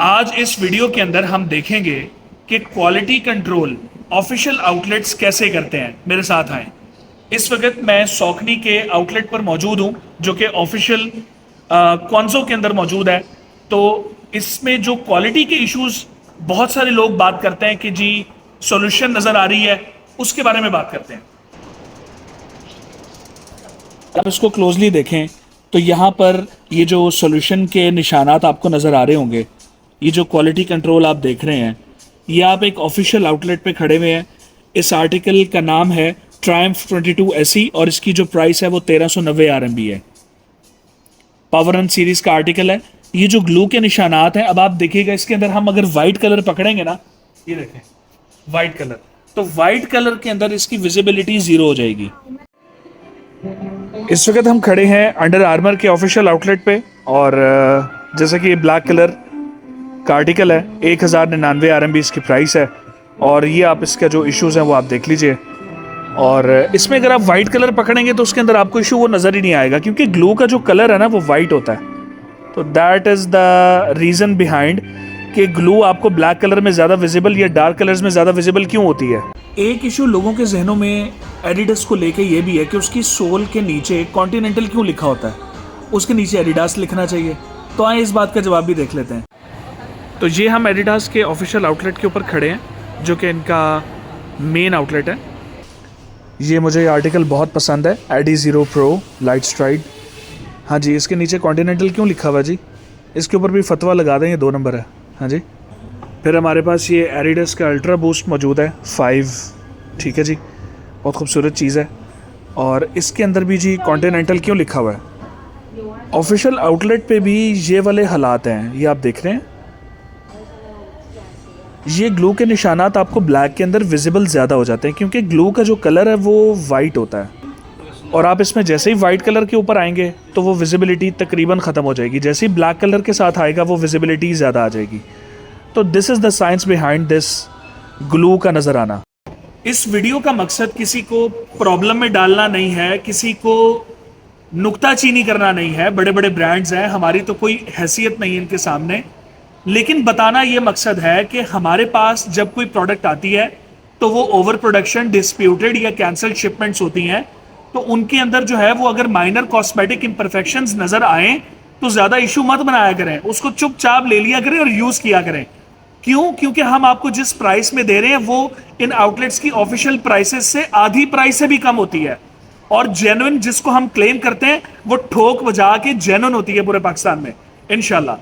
आज इस वीडियो के अंदर हम देखेंगे कि क्वालिटी कंट्रोल ऑफिशियल आउटलेट्स कैसे करते हैं। मेरे साथ आए। इस वक्त मैं सौखनी के आउटलेट पर मौजूद हूं जो कि ऑफिशियल कॉन्सो के अंदर मौजूद है। तो इसमें जो क्वालिटी के इश्यूज बहुत सारे लोग बात करते हैं कि जी सॉल्यूशन नज़र आ रही है, उसके बारे में बात करते हैं। आप इसको क्लोजली देखें तो यहाँ पर ये जो सॉल्यूशन के निशानात आपको नज़र आ रहे होंगे, ये जो क्वालिटी कंट्रोल आप देख रहे हैं, ये आप एक ऑफिशियल आउटलेट पे खड़े हुए हैं। इस आर्टिकल का नाम है ट्रायम्फ 22 SE और इसकी जो प्राइस है वो 1390 RMB है। पावर रन सीरीज का आर्टिकल है। ये जो ग्लू के निशानात हैं, अब आप देखिएगा इसके अंदर हम अगर वाइट कलर पकड़ेंगे ना, ये देखें वाइट कलर, तो वाइट कलर के अंदर इसकी विजिबिलिटी जीरो हो जाएगी। इस वक्त हम खड़े हैं अंडर आर्मर के ऑफिशियल आउटलेट पे और जैसा कि ये ब्लैक कलर का आर्टिकल है, 1099 RMB इसकी प्राइस है। और ये आप इसका जो इश्यूज़ हैं वो आप देख लीजिए। और इसमें अगर आप वाइट कलर पकड़ेंगे तो उसके अंदर आपको इशू वो नज़र ही नहीं आएगा, क्योंकि ग्लू का जो कलर है ना वो वाइट होता है। तो that is the reason behind कि ग्लू आपको ब्लैक कलर में ज़्यादा विजिबल या डार्क कलर्स में ज़्यादा विजिबल क्यों होती है। एक इशू लोगों के जहनों में एडिडास को लेके ये भी है कि उसकी सोल के नीचे कॉन्टिनेंटल क्यों लिखा होता है, उसके नीचे एडिडास लिखना चाहिए। तो आए इस बात का जवाब भी देख लेते हैं। तो ये हम एडिडास के ऑफिशियल आउटलेट के ऊपर खड़े हैं जो कि इनका मेन आउटलेट है। ये मुझे ये आर्टिकल बहुत पसंद है, adizero pro light stride. हाँ जी, इसके नीचे कॉन्टिनेंटल क्यों लिखा हुआ जी, इसके ऊपर भी फतवा लगा दें, ये 2 नंबर है। हाँ जी। फिर हमारे पास ये एडिडास का अल्ट्रा बूस्ट मौजूद है 5, ठीक है जी, बहुत खूबसूरत चीज़ है। और इसके अंदर भी जी कॉन्टिनेंटल क्यों लिखा हुआ है। ऑफिशियल आउटलेट पे भी ये वाले हालात हैं, ये आप देख रहे हैं। ये ग्लू के निशानात आपको ब्लैक के अंदर विजिबल ज़्यादा हो जाते हैं, क्योंकि ग्लू का जो कलर है वो वाइट होता है। और आप इसमें जैसे ही वाइट कलर के ऊपर आएंगे तो वो विजिबिलिटी तकरीबन ख़त्म हो जाएगी। जैसे ही ब्लैक कलर के साथ आएगा वो विजिबिलिटी ज़्यादा आ जाएगी। तो this is the science behind this glue का नज़र आना। इस वीडियो का मकसद किसी को प्रॉब्लम में डालना नहीं है, किसी को नुक्ताचीनी करना नहीं है। बड़े बड़े ब्रांड्स हैं, हमारी तो कोई हैसियत नहीं है इनके सामने, लेकिन बताना ये मकसद है कि हमारे पास जब कोई प्रोडक्ट आती है तो वो ओवर प्रोडक्शन, डिस्प्यूटेड या कैंसल्ड शिपमेंट्स होती हैं। तो उनके अंदर जो है वो अगर माइनर कॉस्मेटिक इंपरफेक्शंस नजर आए तो ज्यादा इशू मत बनाया करें, उसको चुपचाप ले लिया करें और यूज किया करें। क्यों? क्योंकि हम आपको जिस प्राइस में दे रहे हैं वो इन आउटलेट्स की ऑफिशियल प्राइसेस से आधी प्राइस से भी कम होती है। और जेन्युइन जिसको हम क्लेम करते हैं वो ठोक बजा के जेन्युइन होती है पूरे पाकिस्तान में, इंशाल्लाह।